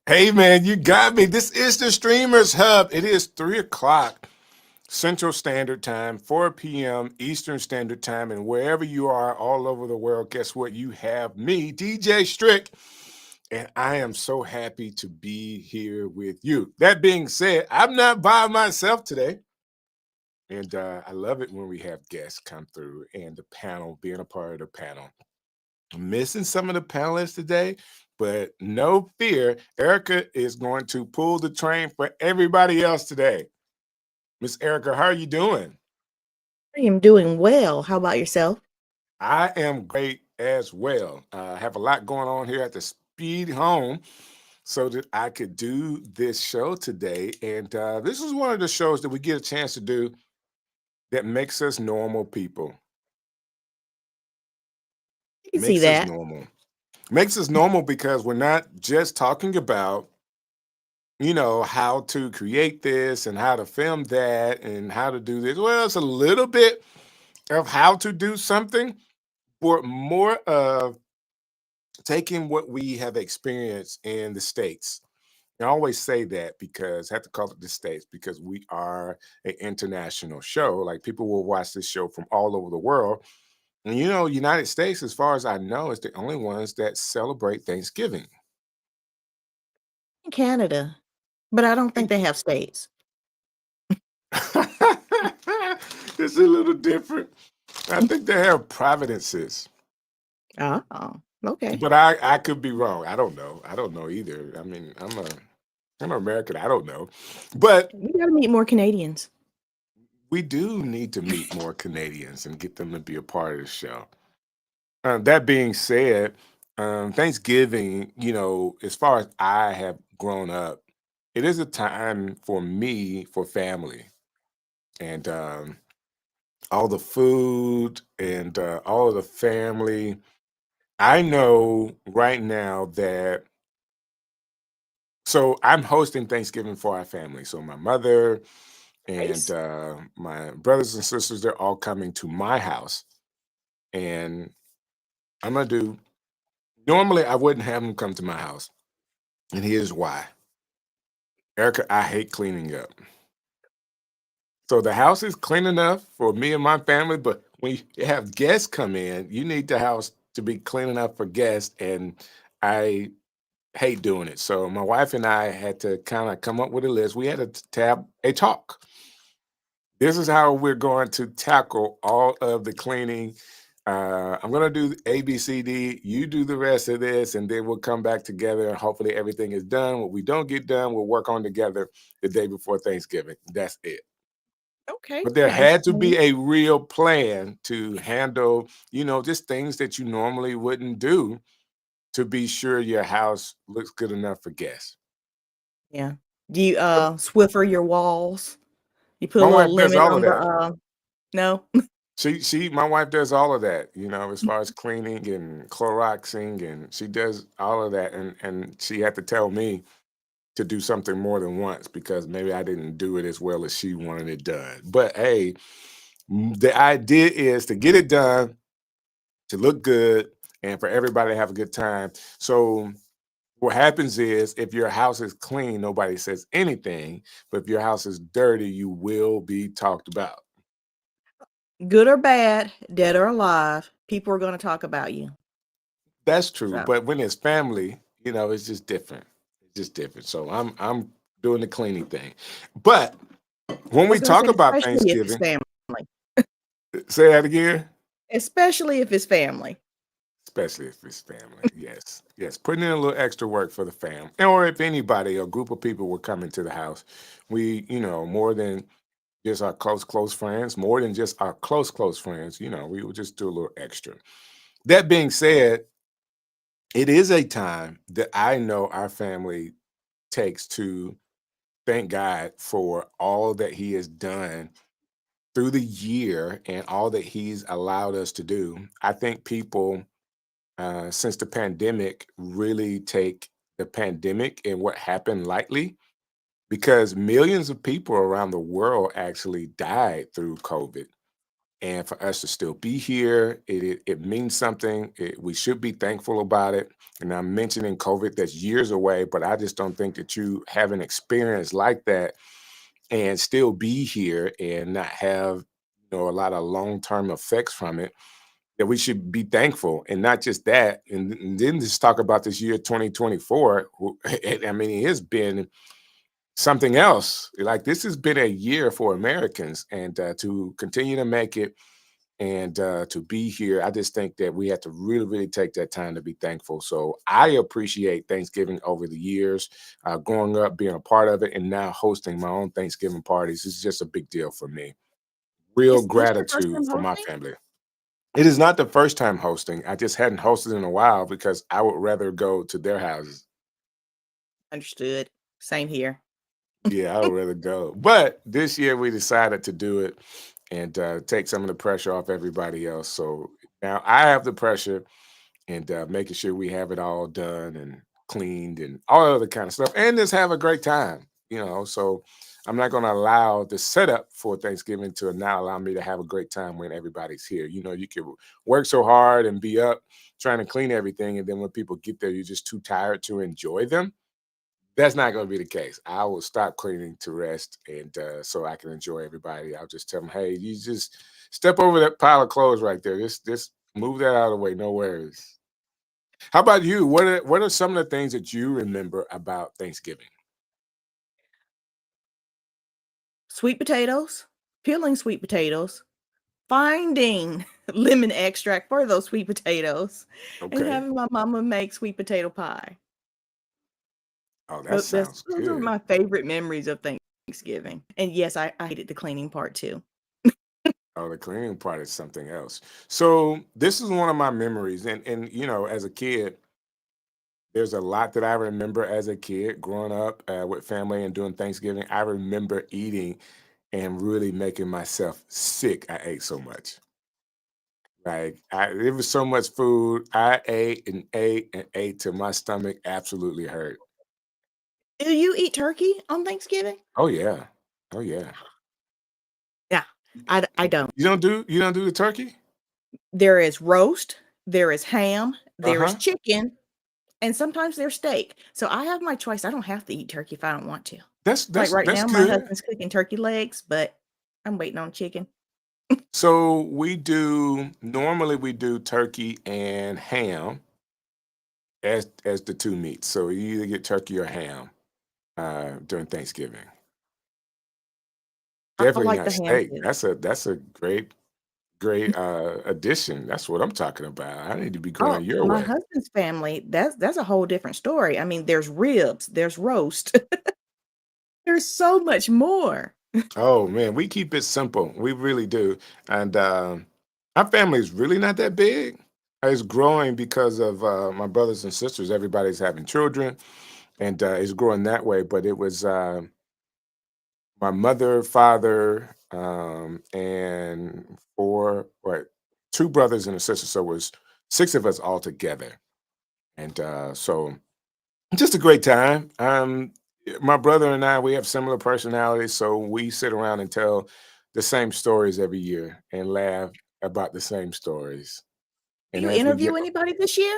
Hey man, you got me. This is the Streamers Hub. It is 3 o'clock Central Standard Time, 4 p.m. Eastern Standard Time, and wherever you are all over the world, guess what? You have me, DJ Strick, and I am so happy to be here with you. That being said, I'm not by myself today. And I love it when we have guests come through and the panel, being a part of the panel. I'm missing some of the panelists today, but no fear. Erica is going to pull the train for everybody else today. Miss Erica, how are you doing? I am doing well. How about yourself? I am great as well. I have a lot going on here at the speed home so that I could do this show today. And this is one of the shows that we get a chance to do that makes us normal people. You can see Makes us that. normal. Makes us normal because we're not just talking about how to create this and how to film that and how to do this. Well, it's a little bit of how to do something, but more of taking what we have experienced in the States. I always say that because I have to call it the States because we are an international show. Like people will watch this show from all over the world. And United States, as far as I know, is the only ones that celebrate Thanksgiving. In Canada, but I don't think they have states. It's a little different. I think they have providences, Oh, okay. but I could be wrong. I don't know. I don't know either. I mean, I'm American. I don't know, but We got to meet more Canadians. we do need to meet more Canadians and get them to be a part of the show. That being said, Thanksgiving, as far as I have grown up, it is a time for me for family and all the food and all of the family. I know right now that so I'm hosting Thanksgiving for our family. So my mother and Nice. my brothers and sisters, they're all coming to my house. And I'm gonna do normally I wouldn't have them come to my house. And here's why. Erica, I hate cleaning up. So the house is clean enough for me and my family, but when you have guests come in, you need the house to be clean enough for guests. And I hate doing it. So my wife and I had to kind of come up with a list. We had to have a talk. This is how we're going to tackle all of the cleaning. I'm going to do A, B, C, D. You do the rest of this, and then we'll come back together and hopefully everything is done. What we don't get done, we'll work on together the day before Thanksgiving. That's it. Okay. But there Nice had to plan. be a real plan to handle, just things that you normally wouldn't do to be sure your house looks good enough for guests. Yeah. Do you Swiffer your walls? You put a My little wife does lemon all of on the that. no? My wife does all of that, as far as cleaning and Cloroxing, and she does all of that. And she had to tell me to do something more than once because maybe I didn't do it as well as she wanted it done. But hey, the idea is to get it done, to look good, and for everybody to have a good time. So what happens is if your house is clean, nobody says anything. But if your house is dirty, you will be talked about. Good or bad, dead or alive, people are going to talk about you. That's true. So, But when it's family, it's just different. It's just different. So I'm doing the cleaning thing. But when I we was going to talk say, about especially if it's Thanksgiving, family. say that again. Especially if it's family. Especially if it's family. Yes. Yes. Putting in a little extra work for the fam. Or if anybody, a group of people were coming to the house, we, more than just our close friends, more than just our close friends, we would just do a little extra. That being said, it is a time that I know our family takes to thank God for all that He has done through the year and all that He's allowed us to do. I think people, since the pandemic, really take the pandemic and what happened lightly because millions of people around the world actually died through COVID. and for us to still be here, it means something. We should be thankful about it. And I'm mentioning COVID, that's years away, but I just don't think that you have an experience like that and still be here and not have a lot of long-term effects from it, that we should be thankful. And not just that, and then just talk about this year 2024. I mean, it has been something else. Like, this has been a year for Americans, and to continue to make it and to be here, I just think that we have to really, really take that time to be thankful. So I appreciate Thanksgiving over the years, growing up, being a part of it, and now hosting my own Thanksgiving parties. It's just a big deal for me. Real Is this your first gratitude time for my hosting? family. It is not the first time hosting. I just hadn't hosted in a while because I would rather go to their houses. Understood. Same here. Yeah, I would rather go. But this year we decided to do it and take some of the pressure off everybody else. So now I have the pressure and making sure we have it all done and cleaned and all other kind of stuff, and just have a great time. So I'm not going to allow the setup for Thanksgiving to now allow me to have a great time when everybody's here. You can work so hard and be up trying to clean everything, and then when people get there, you're just too tired to enjoy them. That's not going to be the case. I will stop cleaning to rest, and so I can enjoy everybody. I'll just tell them, hey, you just step over that pile of clothes right there. Just move that out of the way. No worries. How about you? What are some of the things that you remember about Thanksgiving? Sweet potatoes, peeling sweet potatoes, finding lemon extract for those sweet potatoes, and Okay. having my mama make sweet potato pie. Oh, that That's sounds those are good. my favorite memories of Thanksgiving. And yes, I hated the cleaning part too. Oh, the cleaning part is something else. So this is one of my memories, and as a kid, there's a lot that I remember as a kid growing up with family and doing Thanksgiving. I remember eating and really making myself sick. I ate so much. Like, it was so much food. I ate and ate and ate till my stomach absolutely hurt. Do you eat turkey on Thanksgiving? Oh yeah. Oh yeah. Yeah, I don't. You don't do the turkey? There is roast, there is ham, there is Uh-huh. chicken, and sometimes there's steak. So I have my choice. I don't have to eat turkey if I don't want to. That's Like that's right that's now, my good. husband's cooking turkey legs, but I'm waiting on chicken. So normally we do turkey and ham as the two meats. So you either get turkey or ham during Thanksgiving. I Definitely like not the ham steak. too. That's a great addition. That's what I'm talking about. I need to be Oh, going your my way. husband's family, that's a whole different story. I mean, there's ribs, there's roast. There's so much more. Oh man, we keep it simple. We really do. And our family is really not that big. It's growing because of my brothers and sisters. Everybody's having children, and it's growing that way. But it was my mother, father, and two brothers and a sister. So it was six of us all together, and so just a great time. My brother and I, we have similar personalities, so we sit around and tell the same stories every year and laugh about the same stories. Do And you as we get, interview anybody this year?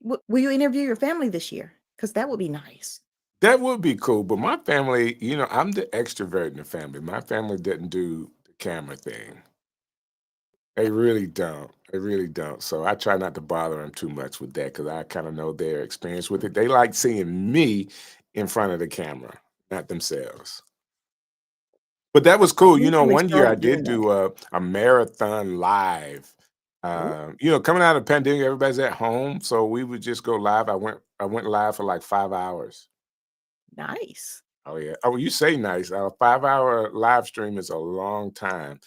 Will you interview your family this year? Because that would be nice. that would be cool. But my family, I'm the extrovert in the family. My family didn't do the camera thing. They really don't. They really don't. So I try not to bother them too much with that because I kind of know their experience with it. They like seeing me in front of the camera, not themselves. But that I was cool. recently One year I started did doing that. do a marathon live. Ooh, Coming out of the pandemic, everybody's at home, so we would just go live. I went live for like 5 hours. nice. Oh yeah. Oh, you say nice. A 5 hour live stream is a long time.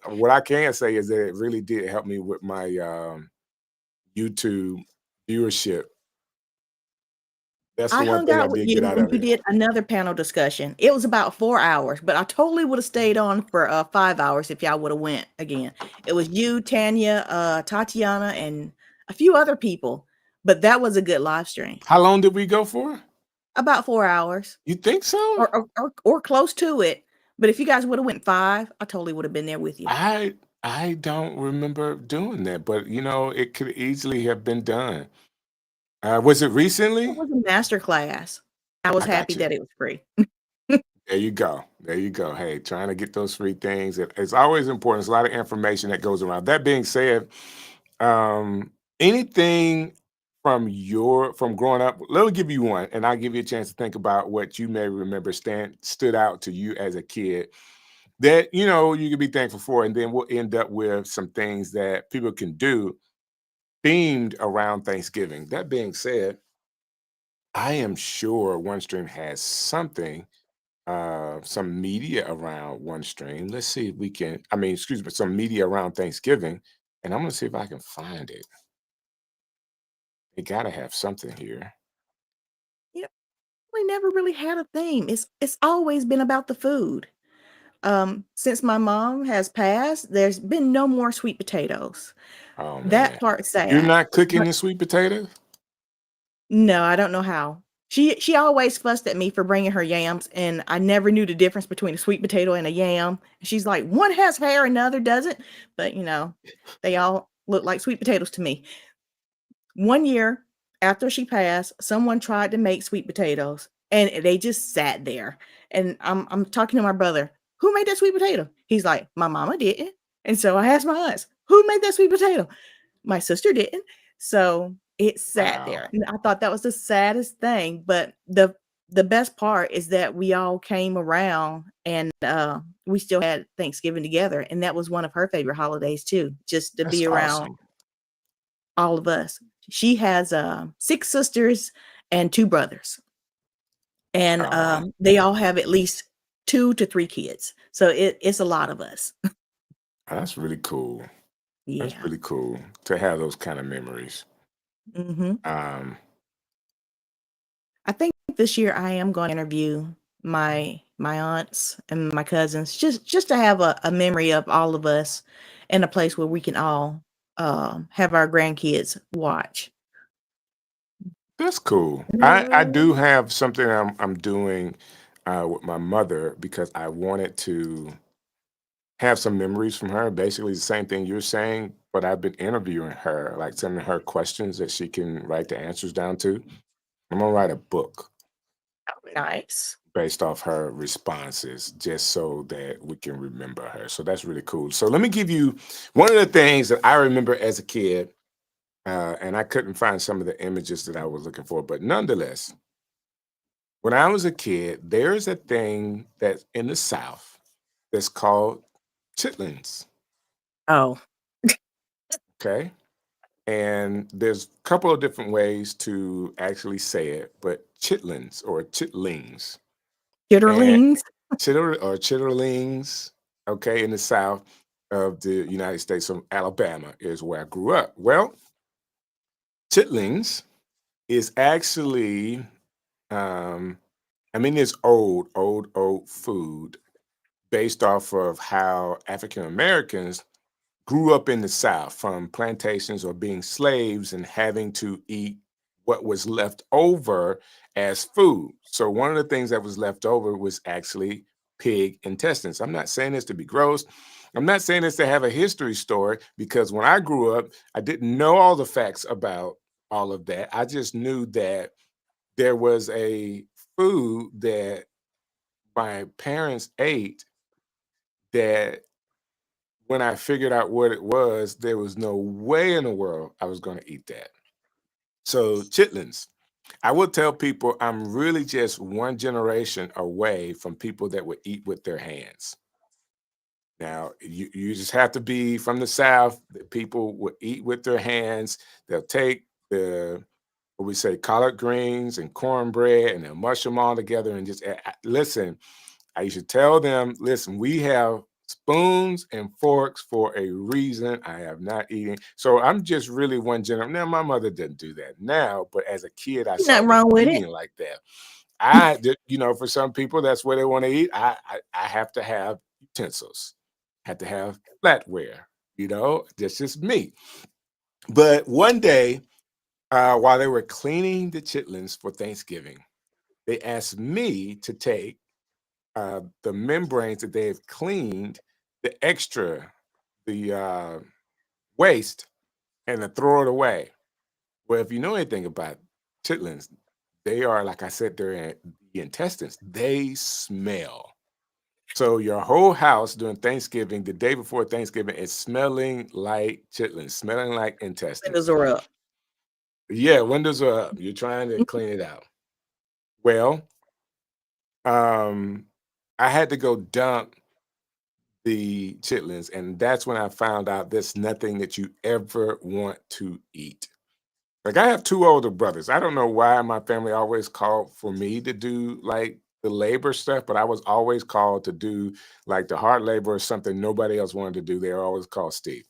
What I can say is that it really did help me with my YouTube viewership. That's the I one hung thing I out with did get you out when of you it. did another panel discussion. It was about 4 hours, but I totally would have stayed on for 5 hours if y'all would have went again. It was you, Tanya, Tatiana, and a few other people, but that was a good live stream. How long did we go for? About 4 hours You think so? or close to it. But if you guys would have went 5, I totally would have been there with you. I don't remember doing that, but it could easily have been done. Was it It recently? was a master class. I was I happy got you. that it was free. There you go. There you go. Hey, trying to get those free things. It's always important. There's a lot of information that goes around. That being said, anything from growing up, let me give you one, and I'll give you a chance to think about what you may remember stood out to you as a kid that you could be thankful for, and then we'll end up with some things that people can do themed around Thanksgiving. That being said, I am sure OneStream has something, some media around OneStream. Let's see if we can. I mean, excuse me, some media around Thanksgiving, and I'm gonna see if I can find it. They gotta have something here. You know, we never really had a theme. It's always been about the food. Since my mom has passed, there's been no more sweet potatoes. Oh That man, part's you're sad. not cooking But the sweet potato? no, I don't know how. She always fussed at me for bringing her yams, and I never knew the difference between a sweet potato and a yam. She's like, one has hair and the other doesn't, but they all look like sweet potatoes to me. One year after she passed, someone tried to make sweet potatoes and they just sat there. And I'm talking to my brother, who made that sweet potato? He's like, my mama didn't. And so I asked my aunts, who made that sweet potato? My sister didn't. So it sat Wow, there. And I thought that was the saddest thing. But the best part is that we all came around and we still had Thanksgiving together. And that was one of her favorite holidays too, just to that's be around awesome. all of us. She has 6 sisters and 2 brothers, and Oh, they all have at least 2 to 3 kids. So it's a lot of us. that's really cool. That's Yeah. really cool to have those kind of memories. Mhm. Um, I think this year I am going to interview my aunts and my cousins just to have a memory of all of us in a place where we can all have our grandkids watch. that's cool. I do have something I'm doing with my mother because I wanted to have some memories from her. Basically, the same thing you're saying, but I've been interviewing her, like sending her questions that she can write the answers down to. I'm gonna write a book Nice. based off her responses, just so that we can remember her. So that's really cool. So let me give you one of the things that I remember as a kid, and I couldn't find some of the images that I was looking for, but nonetheless, when I was a kid, there's a thing that's in the South that's called chitlins. Oh, Okay. And there's a couple of different ways to actually say it, but chitlins or chitlings and chitterlings. chitterlings, okay, in the South of the United States of Alabama is where I grew up. Well, chitlins is actually, um, it's old food based off of how African Americans grew up in the South from plantations or being slaves and having to eat what was left over as food. So, one of the things that was left over was actually pig intestines. I'm not saying this to be gross. I'm not saying this to have a history story because when I grew up, I didn't know all the facts about all of that. I just knew that there was a food that my parents ate that when I figured out what it was, there was no way in the world I was going to eat that. So, chitlins. I will tell people I'm really just one generation away from people that would eat with their hands. Now, you just have to be from the South that people would eat with their hands. They'll take the what we say collard greens and cornbread and they'll mush them all together and just listen. I used to tell them, listen, we have spoons and forks for a reason. I have not eaten. So I'm just really one generation. Now, my mother didn't do that now, but as a kid, I saw Nothing them wrong with it. eating like that. For some people, that's where they want to eat. I have to have utensils, have to have flatware, that's just me. But one day, while they were cleaning the chitlins for Thanksgiving, they asked me to take the membranes that they have cleaned, the extra, waste and to throw it away. Well, if you know anything about chitlins, they are, like I said, they're in the intestines. They smell. So your whole house during Thanksgiving, the day before Thanksgiving, is smelling like chitlins, smelling like intestines. Windows are up. Yeah, windows are up. You're trying to clean it out. Well, um, I had to go dump the chitlins, and that's when I found out there's nothing that you ever want to eat. Like, I have 2 older brothers. I don't know why my family always called for me to do, like, the labor stuff, but I was always called to do, like, the hard labor or something nobody else wanted to do. They were always called Steve.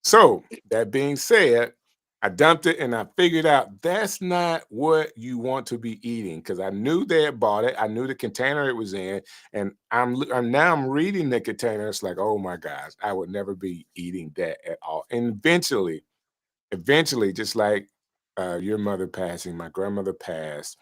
So, that being said, I dumped it and I figured out that's not what you want to be eating because I knew they had bought it. I knew the container it was in, and I'm reading the container. It's like, oh my gosh, I would never be eating that at all. And eventually, just like your mother passing, my grandmother passed,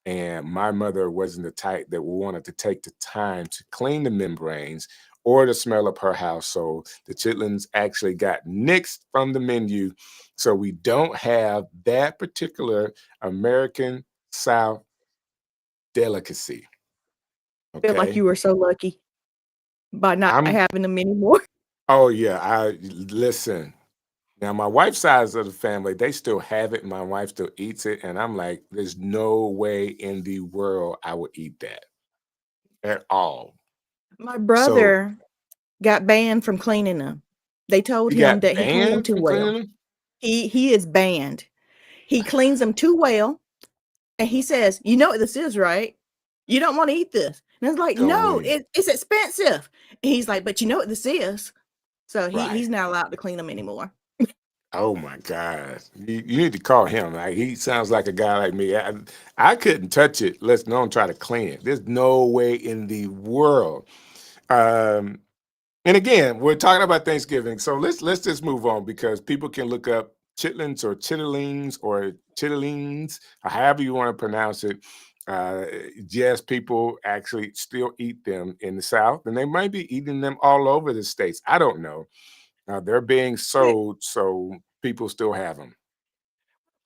and my mother wasn't the type that wanted to take the time to clean the membranes or to smell up her house. So the chitlins actually got nixed from the menu. So we don't have that particular American South delicacy. Feel like Okay. you were so lucky by not I'm, having them anymore. oh, yeah. Listen. Now, my wife's side of the family, they still have it. And my wife still eats it. And I'm like, there's no way in the world I would eat that at all. My So brother got banned from cleaning them. They told you him got that he cleaned them banned too from well. cleaning them? He is banned. He cleans them too well, and he says, "You know what this is, right? You don't want to eat this." And it's like, Don't "No, eat it. it's expensive." And he's like, "But you know what this is." So Right. he's not allowed to clean them anymore. Oh my God. You need to call him. Like, he sounds like a guy like me. I couldn't touch it. Let's don't try to clean it. There's no way in the world. Um, And again, we're talking about Thanksgiving, so let's just move on because people can look up chitlins or chitterlings, or however you want to pronounce it. Uh, yes, people actually still eat them in the South, and they might be eating them all over the states. I don't know. They're being Quick, sold, so people still have them.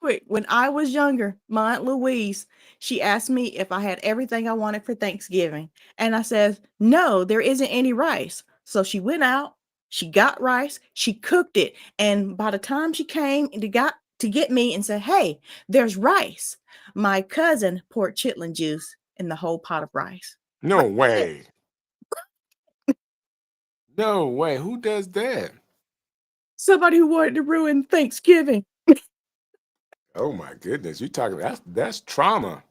quick. When I was younger, my Aunt Louise, she asked me if I had everything I wanted for Thanksgiving. And I said, no, there isn't any rice. So she went out, she got rice, she cooked it. And by the time she came and got to get me and said, hey, there's rice, my cousin poured chitlin juice in the whole pot of rice. No Like, "Hey, way. No way. Who does that? somebody who wanted to ruin Thanksgiving." Oh my goodness. You talking that's trauma.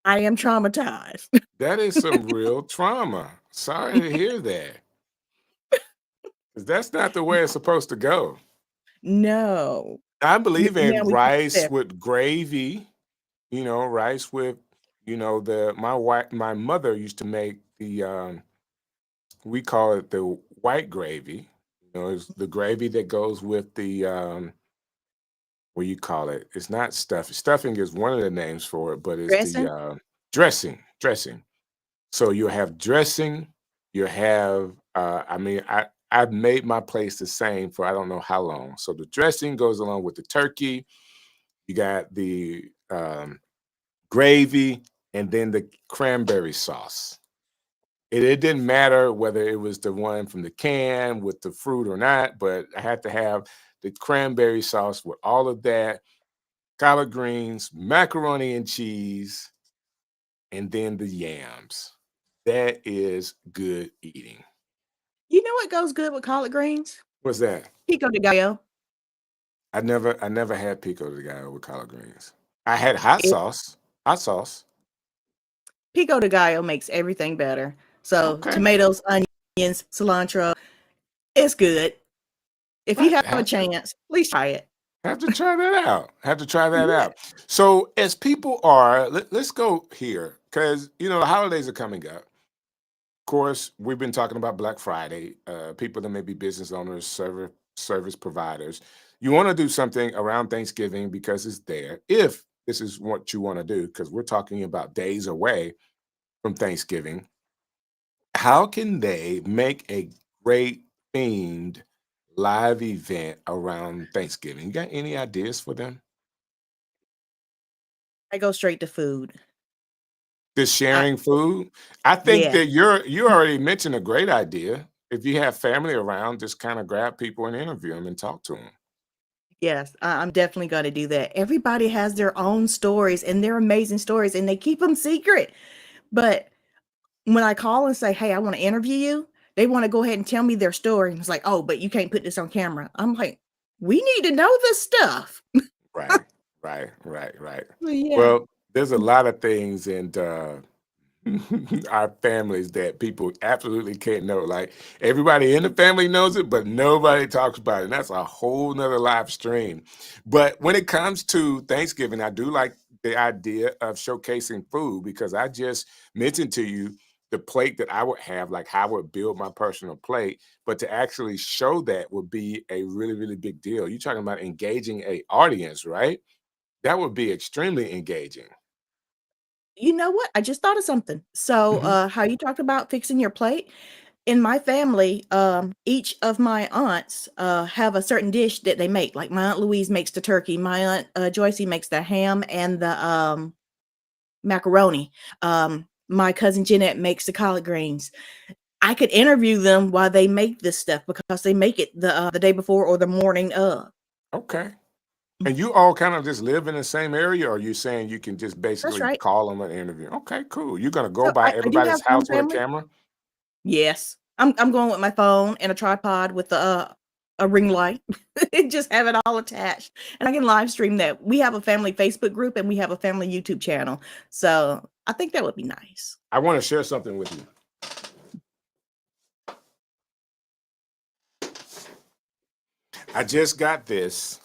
I am traumatized. That is some real trauma. Sorry to hear that. 'Cause that's not the way it's supposed to go. No. I believe Now in we fix rice it. with gravy, rice with, my mother used to make we call it the white gravy. It's the gravy that goes with the, what do you call it? It's not stuffing. Stuffing is one of the names for it, but it's the Dressing? dressing. So you have dressing, you have I mean, I've made my place the same for I don't know how long. So the dressing goes along with the turkey. You got the gravy and then the cranberry sauce. It didn't matter whether it was the one from the can with the fruit or not, but I had to have the cranberry sauce with all of that, collard greens, macaroni and cheese, and then the yams. That is good eating. You know what goes good with collard greens? What's that? Pico de gallo. I never had pico de gallo with collard greens. I had hot It sauce. Hot sauce. pico de gallo makes everything better. So Okay. tomatoes, onions, cilantro, it's good. If you Right. have a Have chance, please try it. have to try that out. Have to try that Yeah. out. So as people are, let's go here because the holidays are coming up. Of course, we've been talking about Black Friday. People that may be business owners, service providers. You want to do something around Thanksgiving because it's there. If this is what you want to do, because we're talking about days away from Thanksgiving, how can they make a great themed live event around Thanksgiving? You got any ideas for them? I go straight to food. Just I sharing food? I think Yeah. that you already mentioned a great idea. If you have family around, just kinda grab people and interview them and talk to them. Yes, I'm definitely gonna do that. Everybody has their own stories, and they're amazing stories, and they keep them secret. But when I call and say, "Hey, I wanna interview you," they wanna go ahead and tell me their story, and it's like, "Oh, but you can't put this on camera." I'm like, "We need to know this stuff." Right, right. Well, yeah. Well, there's a lot of things and our families that people absolutely can't know. Like everybody in the family knows it, but nobody talks about it. And that's a whole nother live stream. But when it comes to Thanksgiving, I do like the idea of showcasing food because I just mentioned to you the plate that I would have, like how I would build my personal plate. But to actually show that would be a really, really big deal. You're talking about engaging a audience, right? That would be extremely engaging. You know what? I just thought of something. So, Mhm. how you talked about fixing your plate, in my family, each of my aunts, have a certain dish that they make. Like, my Aunt Louise makes the turkey, my Aunt, Joycey makes the ham and the, macaroni. My cousin Jeanette makes the collard greens. I could interview them while they make this stuff because they make it the day before or the morning of. Okay. And you all kind of just live in the same area, or you saying you can just That's basically right. call them an interview? Okay, cool. You're gonna go So, by I do everybody's have one house with a family. camera? Yes. I'm going with my phone and a tripod with a ring light and just have it all attached, and I can live stream that. We have a family Facebook group, and we have a family YouTube channel, so I think that would be nice. I want to share something with you. I just got this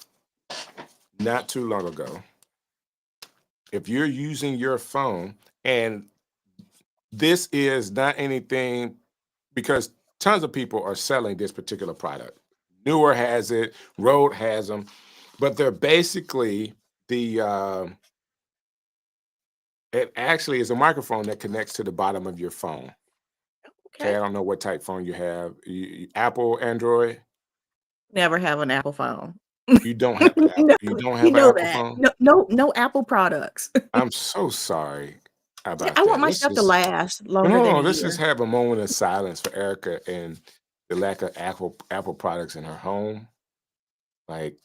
not too long ago. If you're using your phone, and this is not anything because tons of people are selling this particular product. Newer has it, Rode has them, but they're basically the it actually is a microphone that connects to the bottom of your phone. Okay, Okay. I don't know what type phone you have. Apple, Android. Never have an Apple phone. You don't have an Apple. No, You don't you have an know Apple that. phone. No Apple products. I'm so sorry Yeah, about I want that. my Let's stuff to just last longer no, than a no. Let's just year. have a moment of silence for Erica and the lack of Apple products in her home. Like,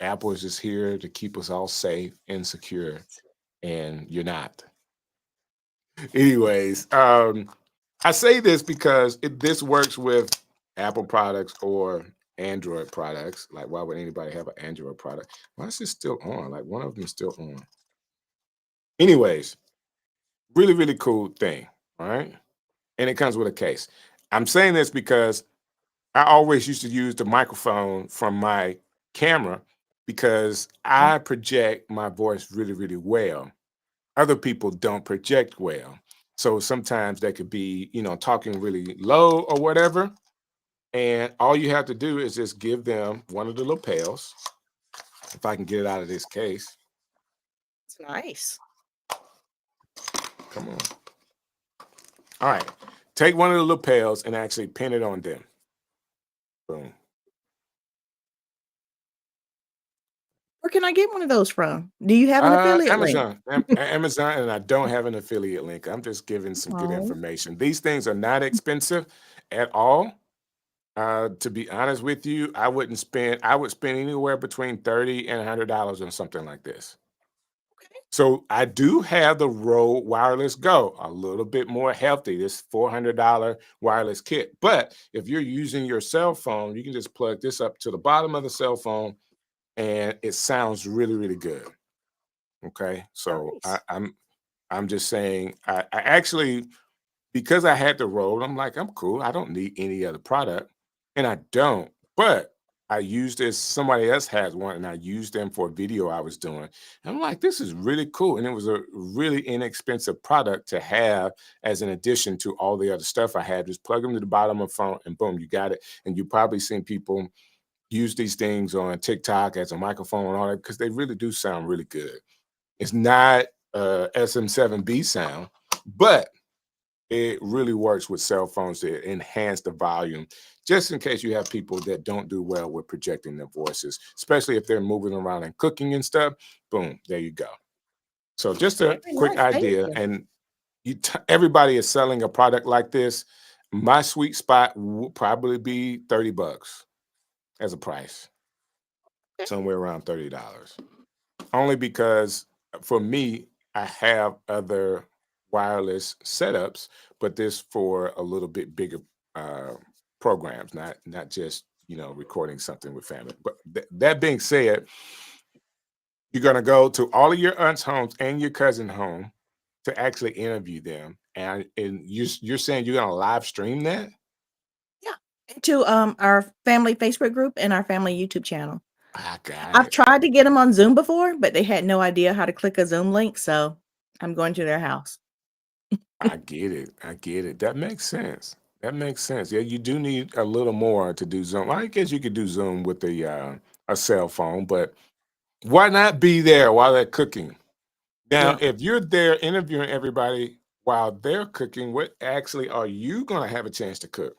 Apple is just here to keep us all safe and secure, and you're not. Anyways, I say this because this works with Apple products or Android products. Like, why would anybody have an Android product? Why is this still on? Like, one of them is still on. Anyways, really, really cool thing. All right. And it comes with a case. I'm saying this because I always used to use the microphone from my camera because I project my voice really, really well. Other people don't project well. So sometimes they could be, talking really low or whatever. And all you have to do is just give them one of the lapels. If I can get it out of this case. It's nice. Come on. All right. Take one of the lapels and actually pin it on them. Boom. Where can I get one of those from? Do you have an affiliate link? Amazon. Amazon, and I don't have an affiliate link. I'm just giving some good Oh, information. These things are not expensive at all. To be honest with you, I would spend anywhere between $30 and $100 on something like this. okay. So I do have the Rode Wireless Go, a little bit more healthy, this $400 wireless kit. But if you're using your cell phone, you can just plug this up to the bottom of the cell phone and it sounds really, really good. Okay. So Nice. I'm just saying I actually because I had the Rode, I'm like, I'm cool. I don't need any other product. And I don't. But I used this, somebody else has one, and I used them for a video I was doing. And I'm like, this is really cool. And it was a really inexpensive product to have as an addition to all the other stuff I had. Just plug them to the bottom of the phone and boom, you got it. And you probably seen people use these things on TikTok as a microphone and all that because they really do sound really good. It's not SM7B sound, but it really works with cell phones to enhance the volume just in case you have people that don't do well with projecting their voices, especially if they're moving around and cooking and stuff. Boom, there you go. So just a Very quick nice. Thank idea, you. and everybody is selling a product like this. My sweet spot will probably be $30 as a price, Okay. somewhere around $30. Only because for me, I have other wireless setups, but this for a little bit bigger uh, programs, not just recording something with family. But that being said, you're gonna go to all of your aunt's homes and your cousin home to actually interview them, and you're saying you're gonna live stream that? Yeah. To our family Facebook group and our family YouTube channel. I got I've it. tried to get them on Zoom before, but they had no idea how to click a Zoom link, so I'm going to their house. I get it. I get it. That makes sense. That makes sense. Yeah, you do need a little more to do Zoom. I guess you could do Zoom with a cell phone, but why not be there while they're cooking? Now, Yeah. if you're there interviewing everybody while they're cooking, what actually are you gonna have a chance to cook?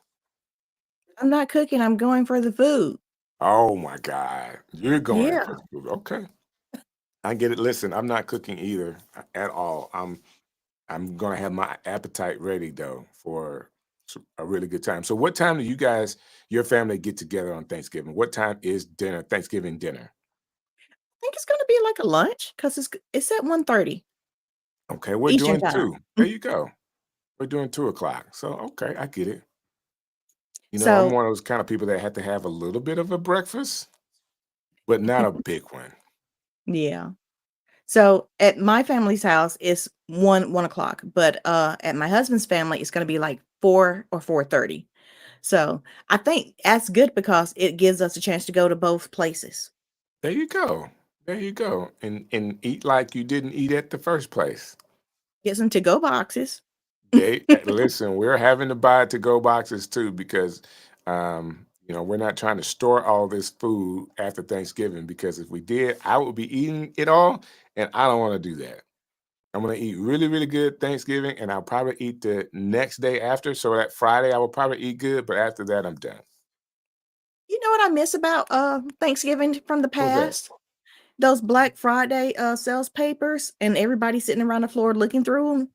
I'm not cooking, I'm going for the food. Oh my God, you're going Yeah. for the food. Okay, I get it. Listen, I'm not cooking either at all. I'm gonna have my appetite ready though for a really good time. So, what time do you guys, your family, get together on Thanksgiving? What time is dinner? Thanksgiving dinner? I think it's gonna be like a lunch because it's at 1:30 Okay, we're Eastern doing time. two. There you go. We're doing 2 o'clock. So, okay, I get it. I'm So, one of those kind of people that had to have a little bit of a breakfast, but not a big one. yeah. So, at my family's house, it's 1 o'clock, but, at my husband's family, it's gonna be like 4 or 4:30. So, I think that's good because it gives us a chance to go to both places. There you go. There you go. And eat like you didn't eat at the first place. Get some to-go boxes. Listen, we're having to buy to-go boxes too because we're not trying to store all this food after Thanksgiving because if we did, I would be eating it all, and I don't want to do that. I'm gonna eat really, really good Thanksgiving, and I'll probably eat the next day after. So that Friday, I will probably eat good, but after that, I'm done. You know what I miss about, Thanksgiving from the What's that? past? Those Black Friday, sales papers and everybody sitting around the floor looking through them.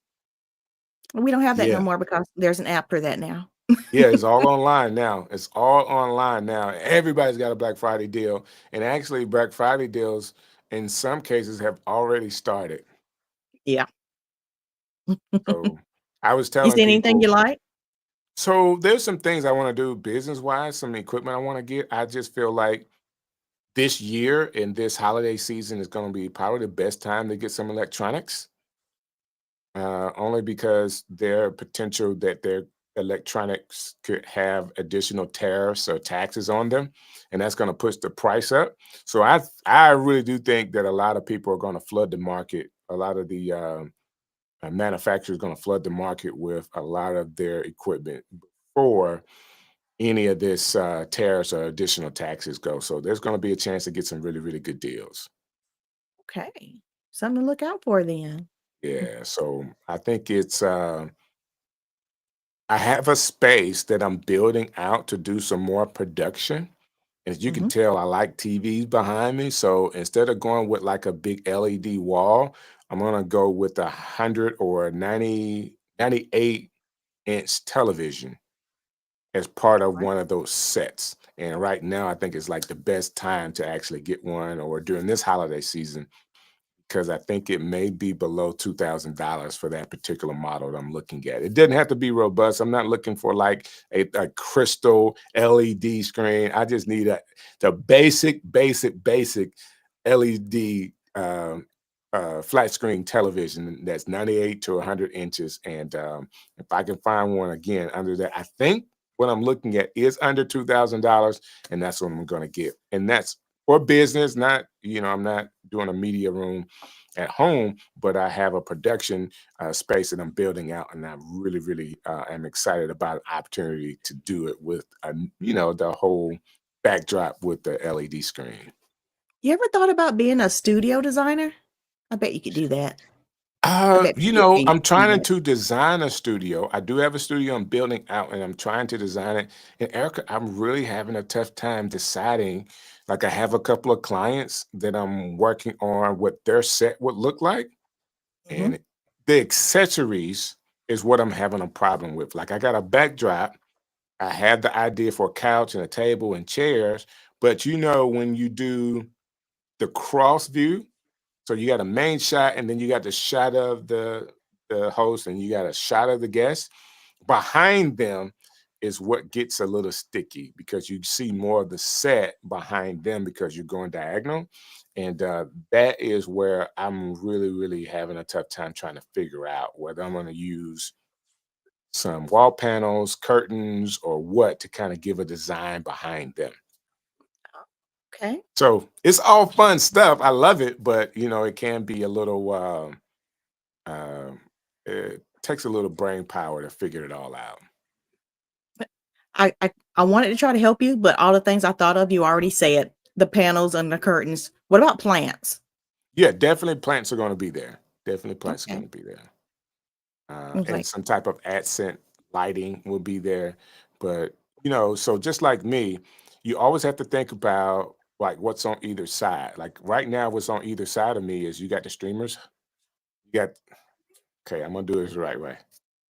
We don't have that no Yeah. more because there's an app for that now. Yeah, it's all online now. It's all online now. Everybody's got a Black Friday deal. And actually, Black Friday deals in some cases have already started. Yeah. So I was You telling seen anything you people, like? so there's some things I want to do business wise, some equipment I want to get. I just feel like this year and this holiday season is going to be probably the best time to get some electronics. Only because there are potential that their electronics could have additional tariffs or taxes on them, and that's going to push the price up. So I really do think that a lot of people are going to flood the market. A lot of the manufacturers going to flood the market with a lot of their equipment before any of this tariffs or additional taxes go. So there's going to be a chance to get some really, really good deals. Okay. Something to look out for then. Yeah, so I think I have a space that I'm building out to do some more production. As you can Mhm. tell, I like TVs behind me. So instead of going with like a big LED wall, I'm gonna go with 100 or 98-inch television as part of Right. one of those sets. And right now, I think it's like the best time to actually get one or during this holiday season because I think it may be below $2,000 for that particular model that I'm looking at. It doesn't have to be robust. I'm not looking for like a crystal LED screen. I just need the basic LED flat screen television that's 98 to 100 inches. And if I can find one again under that, I think what I'm looking at is under $2,000, and that's what I'm going to get. And that's for business, not, I'm not doing a media room at home, but I have a production space that I'm building out, and I'm really, really am excited about an opportunity to do it with, the whole backdrop with the LED screen. You ever thought about being a studio designer? I bet you could do that. I bet people pay you I'm to do trying that. to design a studio. I do have a studio I'm building out and I'm trying to design it. And Erica, I'm really having a tough time deciding. Like I have a couple of clients that I'm working on what their set would look like. Mhm. And the accessories is what I'm having a problem with. Like I got a backdrop. I had the idea for a couch and a table and chairs, but when you do the cross view, so you got a main shot, and then you got the shot of the host, and you got a shot of the guest. Behind them is what gets a little sticky because you see more of the set behind them because you're going diagonal, and that is where I'm really, really having a tough time trying to figure out whether I'm going to use some wall panels, curtains, or what to kind of give a design behind them. Okay. So it's all fun stuff. I love it, but it can be a little. Um, it takes a little brain power to figure it all out. But I wanted to try to help you, but all the things I thought of, you already said, the panels and the curtains. What about plants? Yeah, definitely plants are going to be there. Definitely plants are Okay. going to be there. I was And like, some type of accent lighting will be there. But, so just like me, you always have to think about like what's on either side. Like right now, what's on either side of me is you got the streamers. You got, okay, I'm going to do this the right way.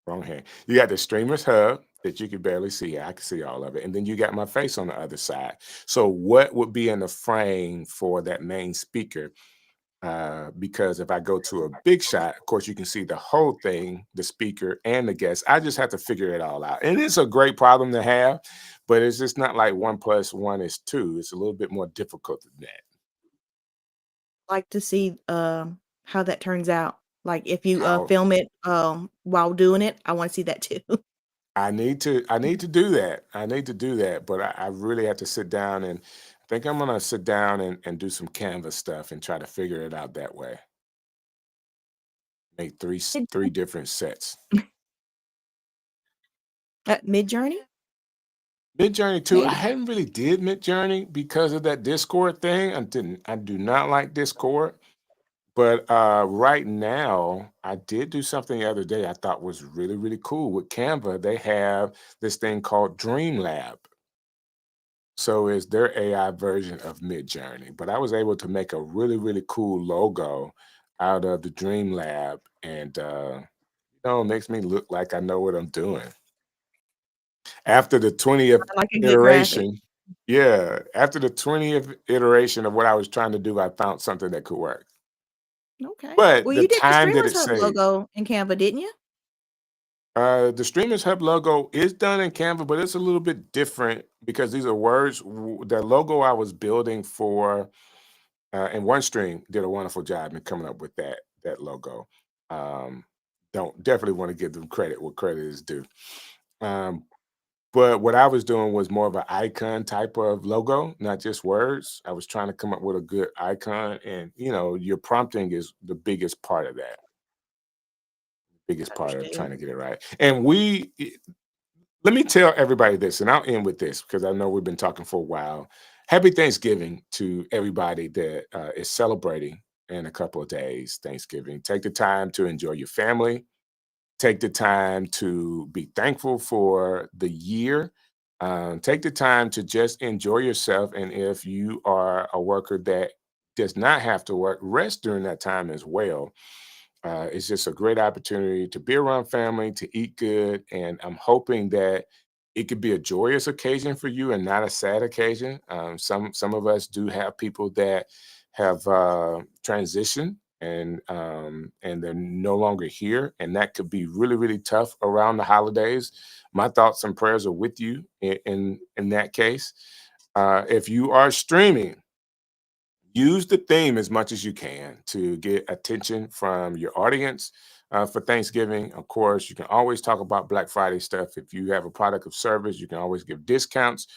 Wrong hand. You got the streamers hub that you can barely see. I can see all of it. And then you got my face on the other side. So what would be in the frame for that main speaker? Because if I go to a big shot, of course, you can see the whole thing, the speaker and the guest. I just have to figure it all out. And it's a great problem to have, but it's just not like 1 + 1 is 2. It's a little bit more difficult than that. like to see how that turns out. Like if you How film it while doing it, I want to see that too. I need to do that. I need to do that, but I really have to sit down and I think I'm gonna sit down and do some Canvas stuff and try to figure it out that way. Make three different sets. Mid Journey, Midjourney too. I maybe. hadn't really did Midjourney because of that Discord thing. I do not like Discord. But right now, I did do something the other day I thought was really, really cool. With Canva, they have this thing called Dream Lab. So it's their AI version of Midjourney. But I was able to make a really, really cool logo out of the Dream Lab. And it makes me look like I know what I'm doing. After the 20th I like a good graphic. iteration, yeah, after the 20th iteration of what I was trying to do, I found something that could work. Okay. But Well, the you did the time that Streamers it Hub saved. logo in Canva, didn't you? The Streamers Hub logo is done in Canva, but it's a little bit different because these are words. The logo I was building for and OneStream did a wonderful job in coming up with that logo. Um, don't definitely want to give them credit where credit is due. Um, but what I was doing was more of an icon type of logo, not just words. I was trying to come up with a good icon, and your prompting is the biggest part of that. Biggest part of Understood. trying to get it right. And let me tell everybody this, and I'll end with this because I know we've been talking for a while. Happy Thanksgiving to everybody that is celebrating in a couple of days. Thanksgiving. Take the time to enjoy your family. Take the time to be thankful for the year. Take the time to just enjoy yourself. And if you are a worker that does not have to work, rest during that time as well. It's just a great opportunity to be around family, to eat good, and I'm hoping that it could be a joyous occasion for you and not a sad occasion. Some of us do have people that have transitioned and they're no longer here, and that could be really, really tough around the holidays. My thoughts and prayers are with you in that case. If you are streaming, use the theme as much as you can to get attention from your audience for Thanksgiving. Of course, you can always talk about Black Friday stuff. If you have a product or service, you can always give discounts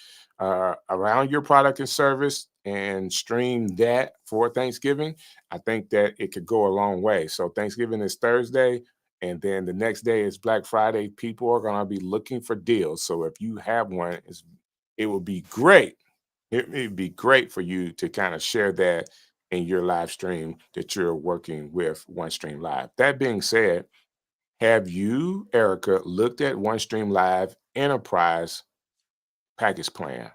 around your product and service and stream that for Thanksgiving. I think that it could go a long way. So, Thanksgiving is Thursday. And then the next day is Black Friday. People are going to be looking for deals. So if you have one, it would be great, it'd be great for you to kind of share that in your live stream that you're working with OneStream Live. That being said, have you, Erica, looked at OneStream Live Enterprise package plan?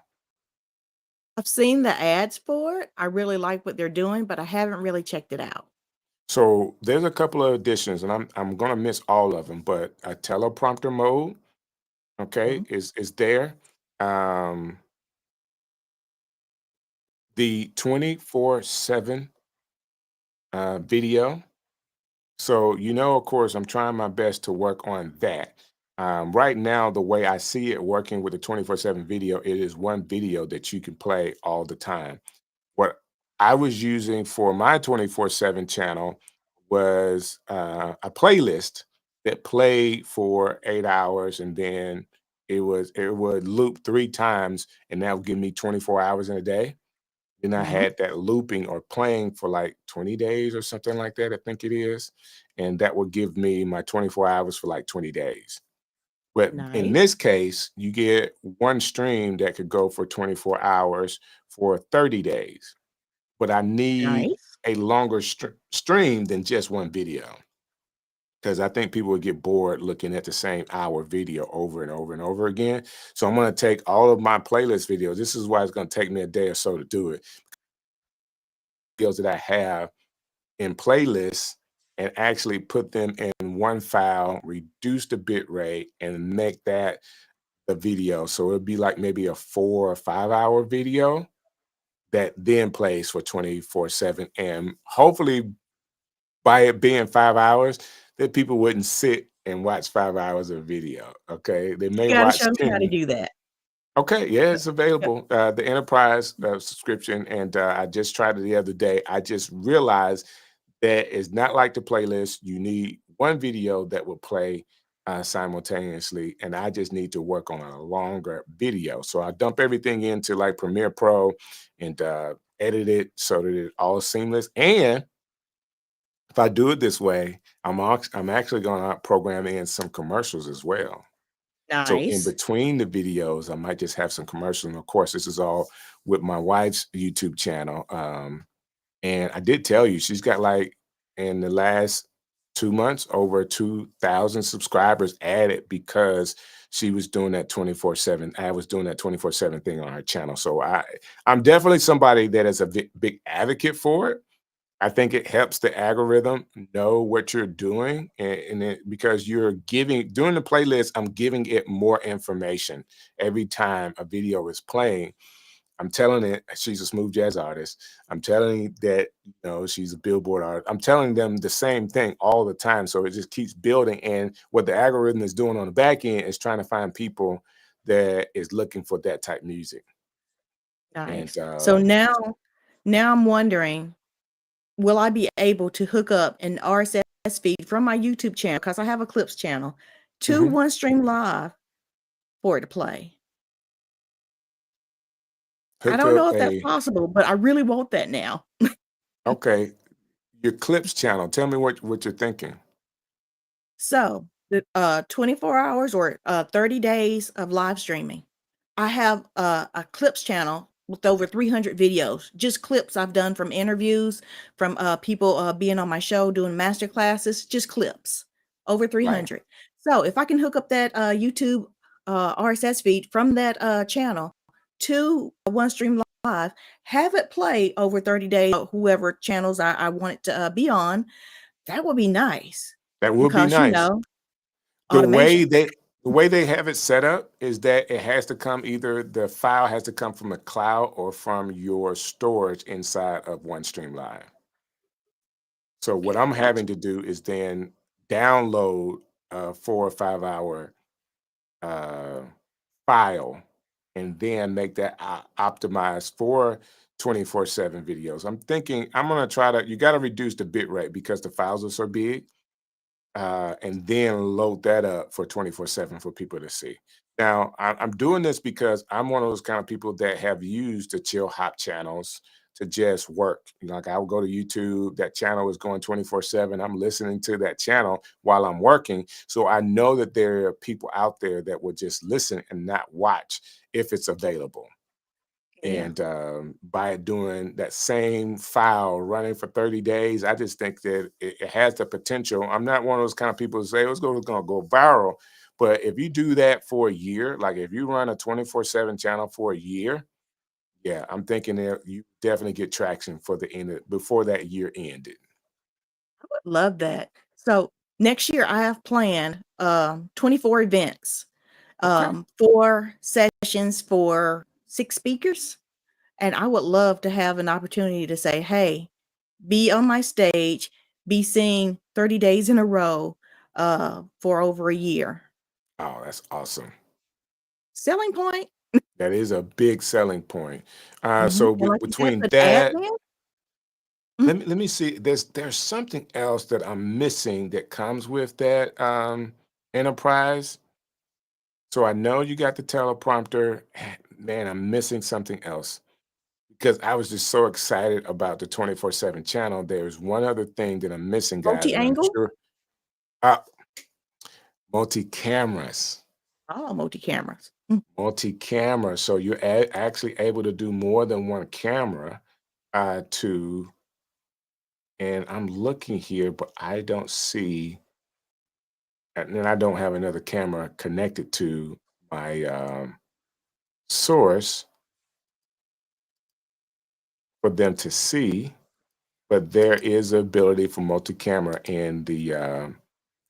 I've seen the ads for it. I really like what they're doing, but I haven't really checked it out. So there's a couple of additions, and I'm gonna miss all of them, but a teleprompter mode, okay, Mhm. is there. Um, the 24/7 video. So, of course, I'm trying my best to work on that. Right now, the way I see it working with the 24/7 video, it is one video that you can play all the time. What I was using for my 24/7 channel was a playlist that played for 8 hours, and then it would loop 3 times, and that would give me 24 hours in a day. Then I Mhm. had that looping or playing for like 20 days or something like that, I think it is. And that would give me my 24 hours for like 20 days. But in Nice. this case, you get one stream that could go for 24 hours for 30 days. But I need Nice. a longer stream than just one video, because I think people would get bored looking at the same hour video over and over and over again. So I'm going to take all of my playlist videos. This is why it's going to take me a day or so to do it. Videos that I have in playlists and actually put them in one file, reduce the bit rate, and make that the video. So it'd be like maybe a 4 or 5 hour video that then plays for 24/7. And hopefully, by it being 5 hours, that people wouldn't sit and watch 5 hours of video. Okay. They may You gotta watch show me how to 10. do that. Okay, yeah, it's Yep. available. The enterprise subscription, and I just tried it the other day. I just realized that it's not like the playlist. You need one video that will play simultaneously, and I just need to work on a longer video. So I dump everything into like Premiere Pro and edit it so that it's all seamless. And if I do it this way, I'm actually going to program in some commercials as well. So in Nice. between the videos, I might just have some commercials. And of course, this is all with my wife's YouTube channel. And I did tell you, she's got like in the last 2 months over 2,000 subscribers added because she was doing that 24/7. I was doing that 24/7 thing on her channel. So I'm definitely somebody that is a big advocate for it. I think it helps the algorithm know what you're doing, because you're giving during the playlist, I'm giving it more information every time a video is playing. I'm telling it she's a smooth jazz artist. I'm telling you that she's a Billboard artist. I'm telling them the same thing all the time, so it just keeps building. And what the algorithm is doing on the back end is trying to find people that is looking for that type music. And Nice. So now I'm wondering, will I be able to hook up an RSS feed from my YouTube channel, because I have a clips channel, to mhm, OneStream Live for it to play? I hook don't know up if that's a possible, but I really want that now. okay. Your clips channel. Tell me what you're thinking. So, the 24 hours or 30 days of live streaming. I have a clips channel with over 300 videos, just clips I've done from interviews, from people being on my show doing master classes, just clips, over Right. 300. So, if I can hook up that YouTube RSS feed from that channel to OneStream Live, have it play over 30 days, whoever channels I want it to be on, that would be nice That would be because, nice. The way automation. they the way they have it set up is that it has to come, either the file has to come from the cloud or from your storage inside of OneStream Live. So what I'm Gotcha. having to do is then download a 4 or 5 hour uh, file, and then make that optimized for 24/7 videos. I'm thinking I'm gonna try to. You got to reduce the bit rate because the files are so big, and then load that up for 24/7 for people to see. Now, I'm doing this because I'm one of those kind of people that have used the chill hop channels to just work. Like I will go to YouTube, that channel is going 24/7. I'm listening to that channel while I'm working. So I know that there are people out there that will just listen and not watch if it's available. Yeah. And by doing that same file running for 30 days, I just think that it has the potential. I'm not one of those kind of people who say, oh, it's going to go viral. But if you do that for a year, like if you run a 24/7 channel for a year, yeah, I'm thinking that you definitely get traction for the end of, before that year ended. I would love that. So next year I have planned 24 events, Okay. 4 sessions for 6 speakers. And I would love to have an opportunity to say, hey, be on my stage, be seen 30 days in a row for over a year. Oh, that's awesome. Selling point. That is a big selling point. Mhm. So And like you said, between put ads that, in. Mhm. let me see. There's something else that I'm missing that comes with that enterprise. So I know you got the teleprompter. Man, I'm missing something else because I was just so excited about the 24/7 channel. There's one other thing that I'm missing, guys, and I'm Multi-angle. sure uh, multi-cameras. Oh, multi-cameras. Multi-camera. So you're actually able to do more than one camera to, and I'm looking here, but I don't see, and then I don't have another camera connected to my source for them to see. But there is ability for multi-camera in the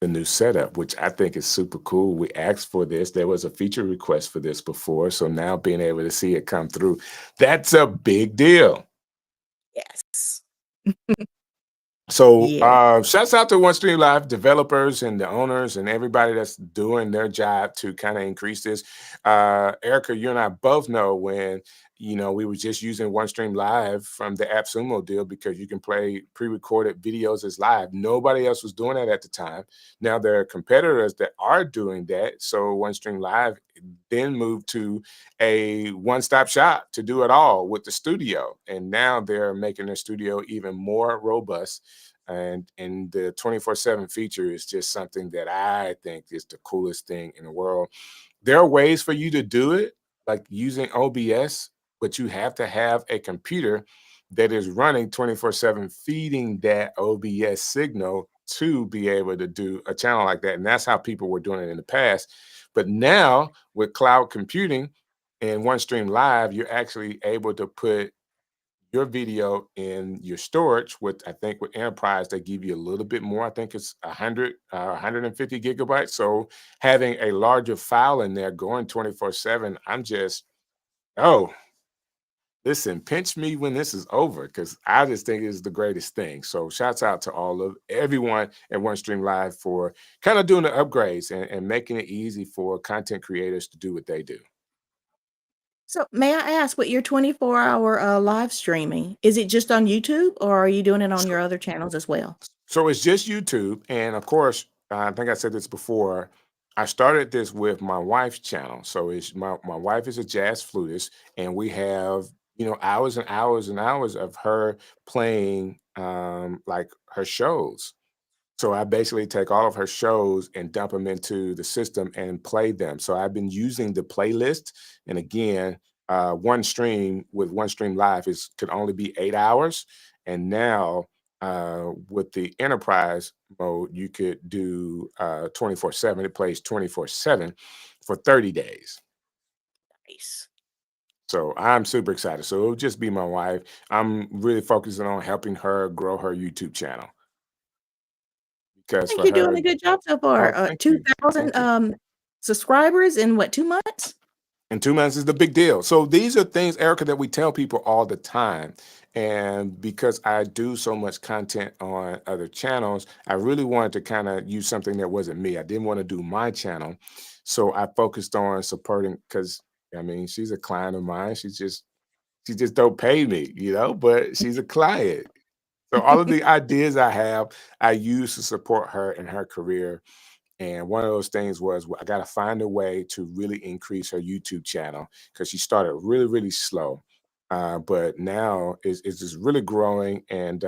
new setup, which I think is super cool. We asked for this. There was a feature request for this before, so now being able to see it come through, that's a big deal. Yes. So Yeah. shouts out to OneStream Live developers and the owners and everybody that's doing their job to kind of increase this. Erica, you and I both know when we were just using OneStream Live from the AppSumo deal because you can play pre-recorded videos as live. Nobody else was doing that at the time. Now there are competitors that are doing that. So OneStream Live then moved to a one-stop shop to do it all with the studio, and now they're making their studio even more robust, and the 24/7 feature is just something that I think is the coolest thing in the world. There are ways for you to do it, like using OBS, but you have to have a computer that is running 24/7, feeding that OBS signal to be able to do a channel like that. And that's how people were doing it in the past. But now with cloud computing and OneStream Live, you're actually able to put your video in your storage. With I think with Enterprise, they give you a little bit more. I think it's 150 gigabytes. So having a larger file in there going 24/7, I'm just, oh, listen, pinch me when this is over because I just think it's the greatest thing. So shouts out to all of everyone at OneStream Live for kind of doing the upgrades and making it easy for content creators to do what they do. So may I ask, what your 24-hour live streaming, is it just on YouTube or are you doing it on your other channels as well? So it's just YouTube. And of course, I think I said this before. I started this with my wife's channel. So it's my wife is a jazz flutist, and we have, hours and hours and hours of her playing like her shows. So I basically take all of her shows and dump them into the system and play them. So I've been using the playlist. And again, one stream with OneStream Live is could only be 8 hours. And now with the enterprise mode, you could do 24/7. It plays 24/7 for 30 days. Nice. So I'm super excited. So it'll just be my wife. I'm really focusing on helping her grow her YouTube channel I because think for you're doing her, a good job so far. oh, thank you. 2,000 Thank you. subscribers in what, 2 months? And 2 months is the big deal. So these are things, Erica, that we tell people all the time. And because I do so much content on other channels, I really wanted to kind of use something that wasn't me. I didn't want to do my channel. So I focused on supporting because I mean, she's a client of mine. She just don't pay me, but she's a client. So all of the ideas I have, I use to support her in her career. And one of those things was I got to find a way to really increase her YouTube channel because she started really, really slow. But now it's just really growing. And,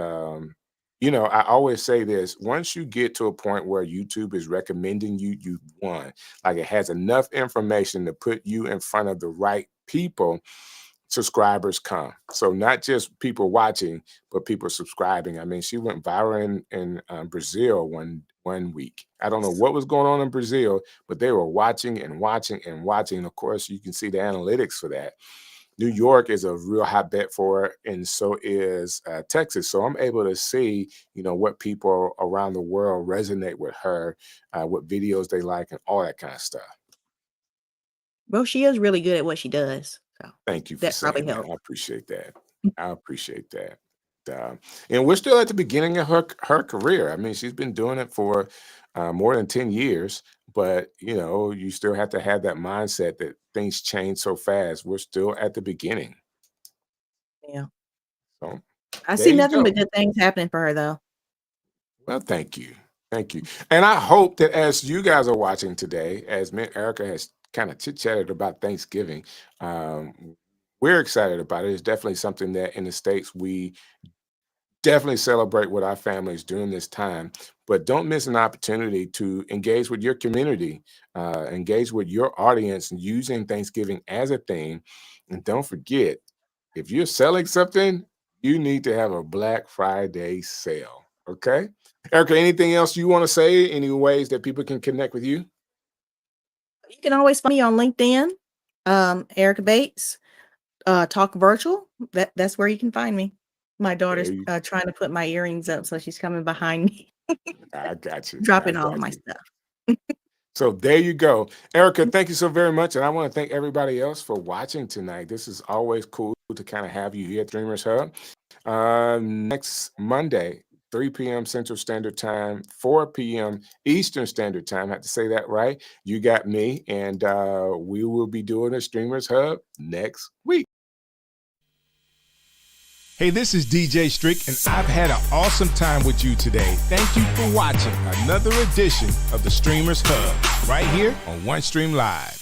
I always say this, once you get to a point where YouTube is recommending you, you won. Like it has enough information to put you in front of the right people subscribers come. So not just people watching, but people subscribing. I mean, she went viral in Brazil one week. I don't know what was going on in Brazil, but they were watching and watching and watching. Of course, you can see the analytics for that. New York is a real hotbed for it, and so is Texas. So I'm able to see, what people around the world resonate with her, what videos they like, and all that kind of stuff. Well, she is really good at what she does. So Thank you for that probably saying that. helped. I appreciate that. I appreciate that. And we're still at the beginning of her career. I mean, she's been doing it for more than 10 years, but you still have to have that mindset that things change so fast. We're still at the beginning. Yeah. So I there see you nothing go. but good things happening for her, though. Well, thank you. Thank you. And I hope that as you guys are watching today, as me and Erica has kind of chit-chatted about Thanksgiving, we're excited about it. It's definitely something that in the States we definitely celebrate with our families during this time, but don't miss an opportunity to engage with your community, engage with your audience using Thanksgiving as a theme. And don't forget, if you're selling something, you need to have a Black Friday sale. Okay. Erica, anything else you want to say? Any ways that people can connect with you? You can always find me on LinkedIn, Erica Bates, Talk Virtual. That's where you can find me. My daughter's trying to put my earrings up, so she's coming behind me. I got you. Dropping all my stuff. So there you go. Erica, thank you so very much. And I want to thank everybody else for watching tonight. This is always cool to kind of have you here at Streamers Hub. Next Monday, 3 p.m. Central Standard Time, 4 p.m. Eastern Standard Time. I have to say that right. You got me. And we will be doing a Streamers Hub next week. Hey, this is DJ Strick, and I've had an awesome time with you today. Thank you for watching another edition of the Streamers Hub right here on OneStream Live.